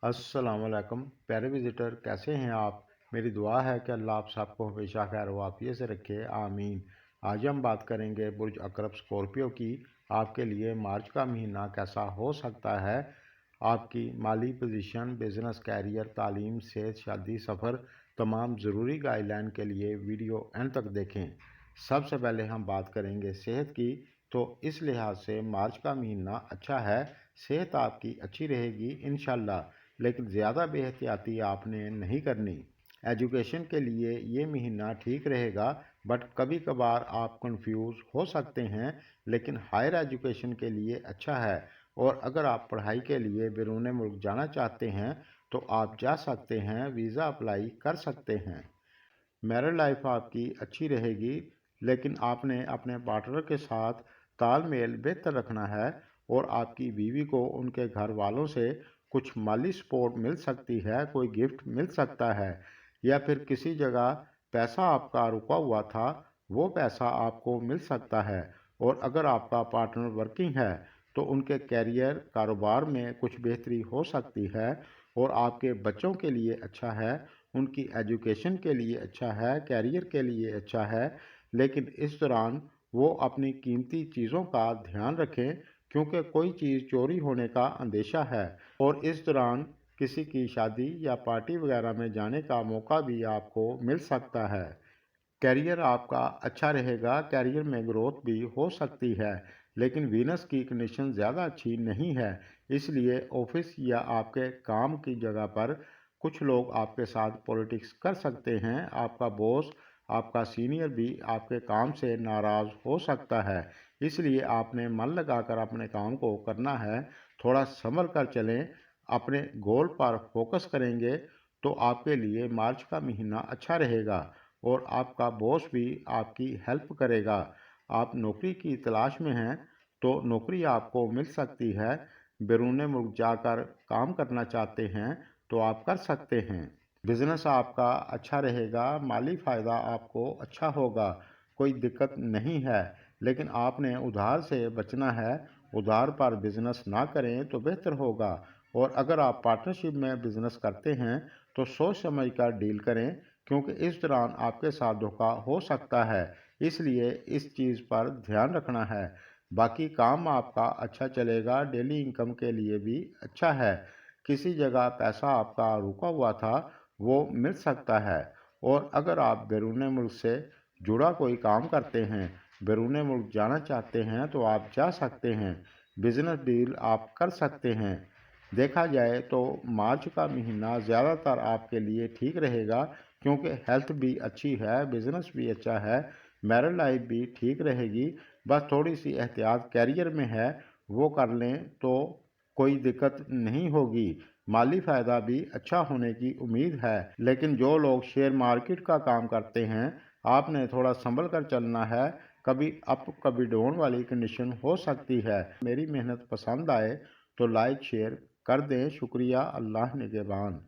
अस्सलाम वालेकुम प्यारे विज़िटर, कैसे हैं आप। मेरी दुआ है कि अल्लाह आप सबको हमेशा खैर वाफियत से रखे, आमीन। आज हम बात करेंगे बुर्ज अकरब स्कॉर्पियो की। आपके लिए मार्च का महीना कैसा हो सकता है। आपकी माली पोजीशन, बिजनेस, कैरियर, तालीम, सेहत, शादी, सफ़र, तमाम ज़रूरी गाइडलाइन के लिए वीडियो एंड तक देखें। सबसे पहले हम बात करेंगे सेहत की। तो इस लिहाज से मार्च का महीना अच्छा है। सेहत आपकी अच्छी रहेगी इंशाल्लाह, लेकिन ज़्यादा बेहतियाती आपने नहीं करनी। एजुकेशन के लिए ये महीना ठीक रहेगा, बट कभी कभार आप कंफ्यूज हो सकते हैं, लेकिन हायर एजुकेशन के लिए अच्छा है। और अगर आप पढ़ाई के लिए बैरून मुल्क जाना चाहते हैं तो आप जा सकते हैं, वीज़ा अप्लाई कर सकते हैं। मैरिड लाइफ आपकी अच्छी रहेगी, लेकिन आपने अपने पार्टनर के साथ तालमेल बेहतर रखना है। और आपकी बीवी को उनके घर वालों से कुछ माली सपोर्ट मिल सकती है, कोई गिफ्ट मिल सकता है, या फिर किसी जगह पैसा आपका रुका हुआ था, वो पैसा आपको मिल सकता है। और अगर आपका पार्टनर वर्किंग है तो उनके कैरियर, कारोबार में कुछ बेहतरी हो सकती है। और आपके बच्चों के लिए अच्छा है, उनकी एजुकेशन के लिए अच्छा है, कैरियर के लिए अच्छा है। लेकिन इस दौरान वो अपनी कीमती चीज़ों का ध्यान रखें, क्योंकि कोई चीज़ चोरी होने का अंदेशा है। और इस दौरान किसी की शादी या पार्टी वगैरह में जाने का मौका भी आपको मिल सकता है। कैरियर आपका अच्छा रहेगा, कैरियर में ग्रोथ भी हो सकती है, लेकिन वीनस की कंडीशन ज़्यादा अच्छी नहीं है। इसलिए ऑफिस या आपके काम की जगह पर कुछ लोग आपके साथ पॉलिटिक्स कर सकते हैं। आपका बॉस, आपका सीनियर भी आपके काम से नाराज़ हो सकता है। इसलिए आपने मन लगाकर अपने काम को करना है। थोड़ा संभल कर चलें, अपने गोल पर फोकस करेंगे तो आपके लिए मार्च का महीना अच्छा रहेगा। और आपका बॉस भी आपकी हेल्प करेगा। आप नौकरी की तलाश में हैं तो नौकरी आपको मिल सकती है। बैरून मुल्क जाकर काम करना चाहते हैं तो आप कर सकते हैं। बिजनेस आपका अच्छा रहेगा, माली फ़ायदा आपको अच्छा होगा, कोई दिक्कत नहीं है। लेकिन आपने उधार से बचना है। उधार पर बिजनेस ना करें तो बेहतर होगा। और अगर आप पार्टनरशिप में बिजनेस करते हैं तो सोच समझ कर डील करें, क्योंकि इस दौरान आपके साथ धोखा हो सकता है। इसलिए इस चीज़ पर ध्यान रखना है। बाकी काम आपका अच्छा चलेगा, डेली इनकम के लिए भी अच्छा है। किसी जगह पैसा आपका रुका हुआ था, वो मिल सकता है। और अगर आप बैरून मुल्क से जुड़ा कोई काम करते हैं, बैरून मुल्क जाना चाहते हैं तो आप जा सकते हैं। बिजनेस डील आप कर सकते हैं। देखा जाए तो मार्च का महीना ज़्यादातर आपके लिए ठीक रहेगा, क्योंकि हेल्थ भी अच्छी है, बिजनेस भी अच्छा है, मैरिड लाइफ भी ठीक रहेगी। बस थोड़ी सी एहतियात कैरियर में है, वो कर लें तो कोई दिक्कत नहीं होगी। माली फ़ायदा भी अच्छा होने की उम्मीद है। लेकिन जो लोग शेयर मार्केट का काम करते हैं, आपने थोड़ा संभल कर चलना है। कभी अप कभी डाउन वाली कंडीशन हो सकती है। मेरी मेहनत पसंद आए तो लाइक शेयर कर दें। शुक्रिया। अल्लाह निगहबान।